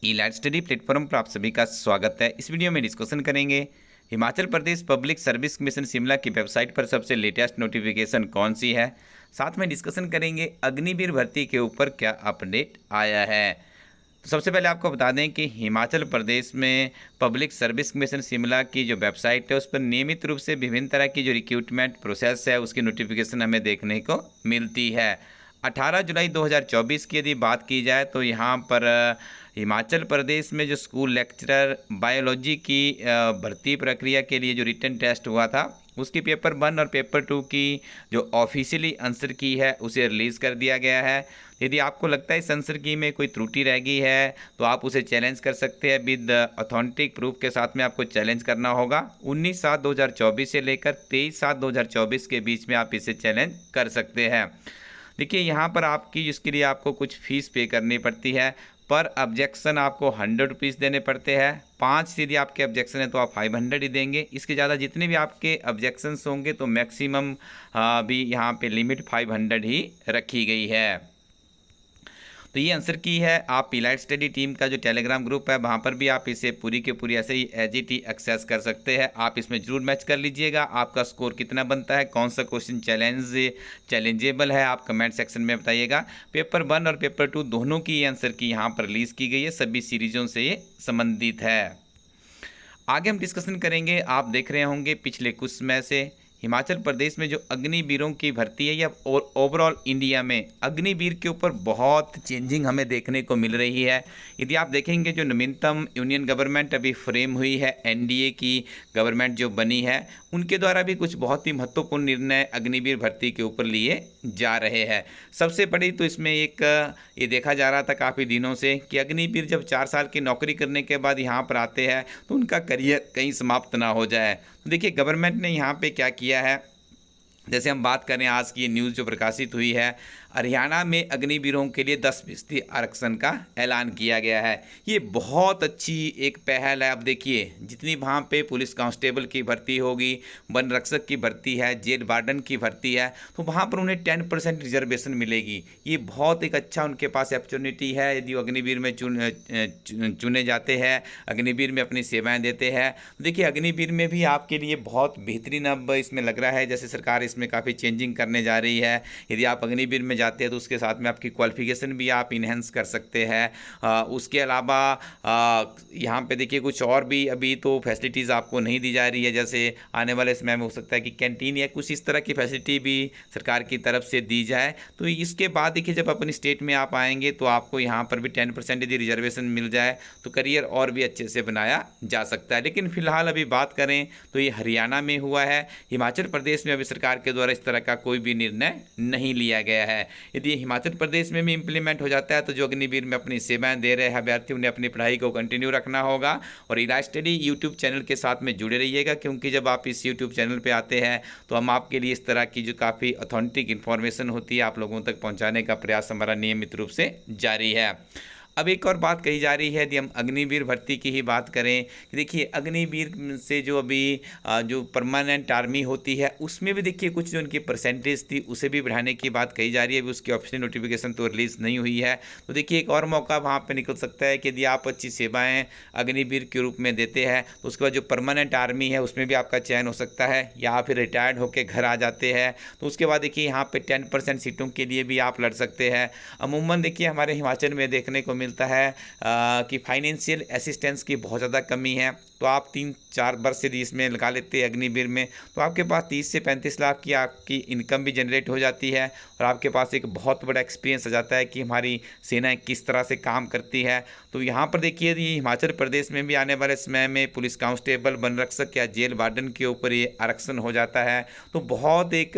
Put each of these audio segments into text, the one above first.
ई light study platform पर आप सभी का स्वागत है। इस वीडियो में डिस्कशन करेंगे Himachal Pradesh public service mission Shimla की वेबसाइट पर सबसे लेटेस्ट नोटिफिकेशन कौन सी है। साथ में डिस्कशन करेंगे अग्निवीर भर्ती के ऊपर क्या अपडेट आया है। तो सबसे पहले आपको बता दें कि हिमाचल प्रदेश में पब्लिक सर्विस मिशन शिमला की जो वेबसाइट है उस पर नियमित रूप से विभिन्न तरह की जो रिक्रूटमेंट प्रोसेस है उसकी नोटिफिकेशन हमें देखने को मिलती है। 18 जुलाई 2024 की यदि बात की जाए तो यहाँ पर हिमाचल प्रदेश में जो स्कूल लेक्चरर बायोलॉजी की भर्ती प्रक्रिया के लिए जो रिटन टेस्ट हुआ था उसकी पेपर 1 और पेपर 2 की जो ऑफिशियली आंसर की है उसे रिलीज़ कर दिया गया है। यदि आपको लगता है इस आंसर की में कोई त्रुटि रह गई है तो आप उसे चैलेंज कर सकते हैं। विद ऑथेंटिक प्रूफ के साथ में आपको चैलेंज करना होगा। 19/7/2024 से लेकर 23/7/2024 के बीच में आप इसे चैलेंज कर सकते हैं। देखिए यहाँ पर आपकी इसके लिए आपको कुछ फ़ीस पे करनी पड़ती है। पर ऑब्जेक्शन आपको 100 रुपीज़ देने पड़ते हैं। 5 यदि आपके ऑब्जेक्शन है तो आप 500 ही देंगे। इसके ज़्यादा जितने भी आपके ऑब्जेक्शंस होंगे तो मैक्सिमम भी यहाँ पे लिमिट 500 ही रखी गई है। तो ये आंसर की है। आप पीलाइट स्टडी टीम का जो टेलीग्राम ग्रुप है वहाँ पर भी आप इसे पूरी के पूरी ऐसे ही एज इट एक्सेस कर सकते हैं। आप इसमें जरूर मैच कर लीजिएगा। आपका स्कोर कितना बनता है, कौन सा क्वेश्चन चैलेंजेबल है, आप कमेंट सेक्शन में बताइएगा। पेपर 1 और पेपर 2 दोनों की आंसर की यहाँ पर रिलीज़ की गई है। सभी सीरीजों से ये संबंधित है। आगे हम डिस्कशन करेंगे। आप देख रहे होंगे पिछले कुछ समय से हिमाचल प्रदेश में जो अग्निवीरों की भर्ती है या और ओवरऑल इंडिया में अग्निवीर के ऊपर बहुत चेंजिंग हमें देखने को मिल रही है। यदि आप देखेंगे जो नवीनतम यूनियन गवर्नमेंट अभी फ्रेम हुई है, एनडीए की गवर्नमेंट जो बनी है, उनके द्वारा भी कुछ बहुत ही महत्वपूर्ण निर्णय अग्निवीर भर्ती के ऊपर लिए जा रहे हैं। सबसे बड़ी तो इसमें एक ये देखा जा रहा था काफ़ी दिनों से कि अग्निवीर जब 4 साल की नौकरी करने के बाद यहाँ पर आते हैं तो उनका करियर कहीं समाप्त ना हो जाए। तो देखिए गवर्नमेंट ने यहाँ पे क्या किया है, जैसे हम बात करें आज की ये न्यूज़ जो प्रकाशित हुई है, हरियाणा में अग्निवीरों के लिए 10% आरक्षण का ऐलान किया गया है। ये बहुत अच्छी एक पहल है। अब देखिए जितनी वहाँ पे पुलिस कांस्टेबल की भर्ती होगी, वन रक्षक की भर्ती है, जेल वार्डन की भर्ती है, तो वहाँ पर उन्हें 10% रिजर्वेशन मिलेगी। ये बहुत एक अच्छा उनके पास अपॉर्चुनिटी है। यदि वो अग्निवीर में चुने जाते हैं, अग्निवीर में अपनी सेवाएं देते हैं। देखिए अग्निवीर में भी आपके लिए बहुत बेहतरीन अब इसमें लग रहा है, जैसे सरकार इसमें काफ़ी चेंजिंग करने जा रही है। यदि आप अग्निवीर में जाते हैं तो उसके साथ में आपकी क्वालिफिकेशन भी आप इन्हेंस कर सकते हैं। उसके अलावा यहाँ पे देखिए कुछ और भी अभी तो फैसिलिटीज़ आपको नहीं दी जा रही है। जैसे आने वाले समय में हो सकता है कि कैंटीन या कुछ इस तरह की फैसिलिटी भी सरकार की तरफ से दी जाए। तो इसके बाद देखिए जब अपनी स्टेट में आप आएंगे तो आपको यहाँ पर भी 10% यदि रिजर्वेशन मिल जाए तो करियर और भी अच्छे से बनाया जा सकता है। लेकिन फिलहाल अभी बात करें तो ये हरियाणा में हुआ है। हिमाचल प्रदेश में अभी सरकार के द्वारा इस तरह का कोई भी निर्णय नहीं लिया गया है। यदि हिमाचल प्रदेश में भी इम्प्लीमेंट हो जाता है तो जो अग्निवीर में अपनी सेवाएं दे रहे हैं अभ्यर्थी, उन्हें अपनी पढ़ाई को कंटिन्यू रखना होगा। और ई स्टडी यूट्यूब चैनल के साथ में जुड़े रहिएगा, क्योंकि जब आप इस यूट्यूब चैनल पर आते हैं तो हम आपके लिए इस तरह की जो काफ़ी ऑथेंटिक इन्फॉर्मेशन होती है आप लोगों तक पहुँचाने का प्रयास हमारा नियमित रूप से जारी है। अब एक और बात कही जा रही है, यदि हम अग्निवीर भर्ती की ही बात करें, देखिए अग्निवीर से जो अभी जो परमानेंट आर्मी होती है उसमें भी देखिए कुछ जो उनकी परसेंटेज थी उसे भी बढ़ाने की बात कही जा रही है। अभी उसकी ऑफिशियल नोटिफिकेशन तो रिलीज़ नहीं हुई है। तो देखिए एक और मौका वहाँ पर निकल सकता है कि यदि आप अच्छी सेवाएँ अग्निवीर के रूप में देते हैं तो उसके बाद जो परमानेंट आर्मी है उसमें भी आपका चयन हो सकता है, या फिर रिटायर्ड होकर घर आ जाते हैं तो उसके बाद देखिए यहाँ पर 10% सीटों के लिए भी आप लड़ सकते हैं। अमूमन देखिए हमारे हिमाचल में देखने को मिलता है कि फाइनेंशियल असिस्टेंस की बहुत ज़्यादा कमी है। तो आप 3-4 वर्ष यदि इसमें लगा लेते हैं अग्निवीर में तो आपके पास 30 से 35 लाख की आपकी इनकम भी जनरेट हो जाती है और आपके पास एक बहुत बड़ा एक्सपीरियंस आ जाता है कि हमारी सेना किस तरह से काम करती है। तो यहाँ पर देखिए यदि हिमाचल प्रदेश में भी आने वाले समय में पुलिस कांस्टेबल, वन रक्षक या जेल वार्डन के ऊपर ये आरक्षण हो जाता है तो बहुत एक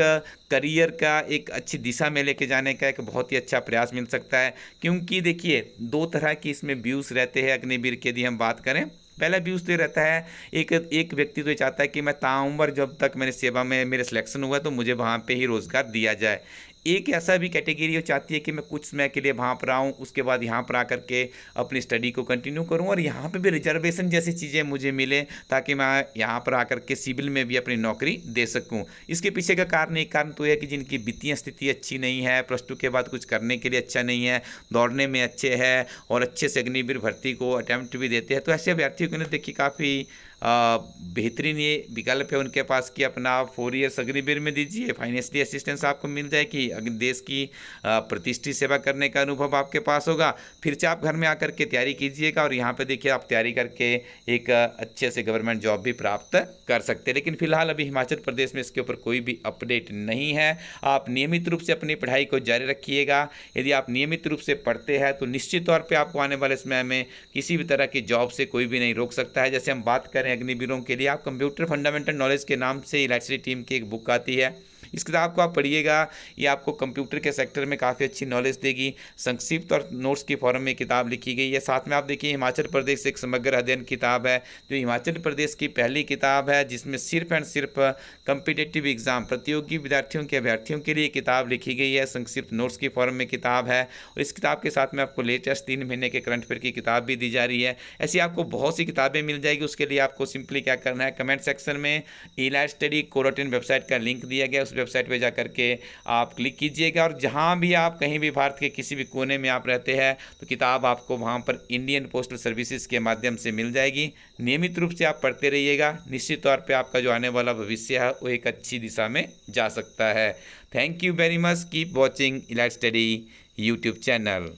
करियर का एक अच्छी दिशा में लेके जाने का एक बहुत ही अच्छा प्रयास मिल सकता है। क्योंकि देखिए 2 तरह की इसमें व्यूज़ रहते हैं अग्निवीर के। यदि हम बात करें, पहला व्यूज़ तो रहता है एक व्यक्ति तो ये चाहता है कि मैं ताउम्र जब तक मेरी सेवा में मेरे सिलेक्शन हुआ तो मुझे वहाँ पे ही रोज़गार दिया जाए। एक ऐसा भी कैटेगरी चाहती है कि मैं कुछ समय के लिए वहाँ पर आऊँ, उसके बाद यहाँ पर आकर के अपनी स्टडी को कंटिन्यू करूँ और यहाँ पे भी रिजर्वेशन जैसी चीज़ें मुझे मिले, ताकि मैं यहाँ पर आकर के सिविल में भी अपनी नौकरी दे सकूँ। इसके पीछे का कारण एक कारण तो यह है कि जिनकी वित्तीय स्थिति अच्छी नहीं है, +2 के बाद कुछ करने के लिए अच्छा नहीं है, दौड़ने में अच्छे हैं और अच्छे से अग्निवीर भर्ती को अटैम्प्ट भी देते हैं, तो ऐसे अभ्यर्थियों के लिए देखिए काफ़ी बेहतरीन ये विकल्प है उनके पास कि अपना 4 ईयर्स अग्निवीर में दीजिए, फाइनेंशियली असिस्टेंस आपको मिल जाएगी, देश की प्रतिष्ठित सेवा करने का अनुभव आपके पास होगा। फिर से आप घर में आकर के तैयारी कीजिएगा और यहाँ पे देखिए आप तैयारी करके एक अच्छे से गवर्नमेंट जॉब भी प्राप्त कर सकते हैं। लेकिन फिलहाल अभी हिमाचल प्रदेश में इसके ऊपर कोई भी अपडेट नहीं है। आप नियमित रूप से अपनी पढ़ाई को जारी रखिएगा। यदि आप नियमित रूप से पढ़ते हैं तो निश्चित तौर पर आपको आने वाले समय में किसी भी तरह की जॉब से कोई भी नहीं रोक सकता है। जैसे हम बात करें अग्निवीरों के लिए, आप कंप्यूटर फंडामेंटल नॉलेज के नाम से इलेक्ट्रिसिटी टीम की एक बुक आती है, इस किताब को आप पढ़िएगा। ये आपको कंप्यूटर के सेक्टर में काफ़ी अच्छी नॉलेज देगी। संक्षिप्त और नोट्स की फॉर्म में किताब लिखी गई है। साथ में आप देखिए हिमाचल प्रदेश एक समग्र अध्ययन किताब है, जो हिमाचल प्रदेश की पहली किताब है जिसमें सिर्फ एंड सिर्फ कम्पिटिटिव एग्जाम प्रतियोगी विद्यार्थियों के अभ्यर्थियों के लिए किताब लिखी गई है। संक्षिप्त नोट्स की फॉर्म में किताब है और इस किताब के साथ में आपको लेटेस्ट 3 महीने के करंट अफेयर की किताब भी दी जा रही है। ऐसी आपको बहुत सी किताबें मिल जाएगी। उसके लिए आपको सिंपली क्या करना है, कमेंट सेक्शन में इलाइट स्टडी कोरोटिन वेबसाइट का लिंक दिया गया, उस वेबसाइट पर जा करके आप क्लिक कीजिएगा और जहां भी आप कहीं भी भारत के किसी भी कोने में आप रहते हैं तो किताब आपको वहां पर इंडियन पोस्टल सर्विसेज के माध्यम से मिल जाएगी। नियमित रूप से आप पढ़ते रहिएगा, निश्चित तौर पे आपका जो आने वाला भविष्य है वो एक अच्छी दिशा में जा सकता है। Thank you very much, keep watching elite study YouTube channel.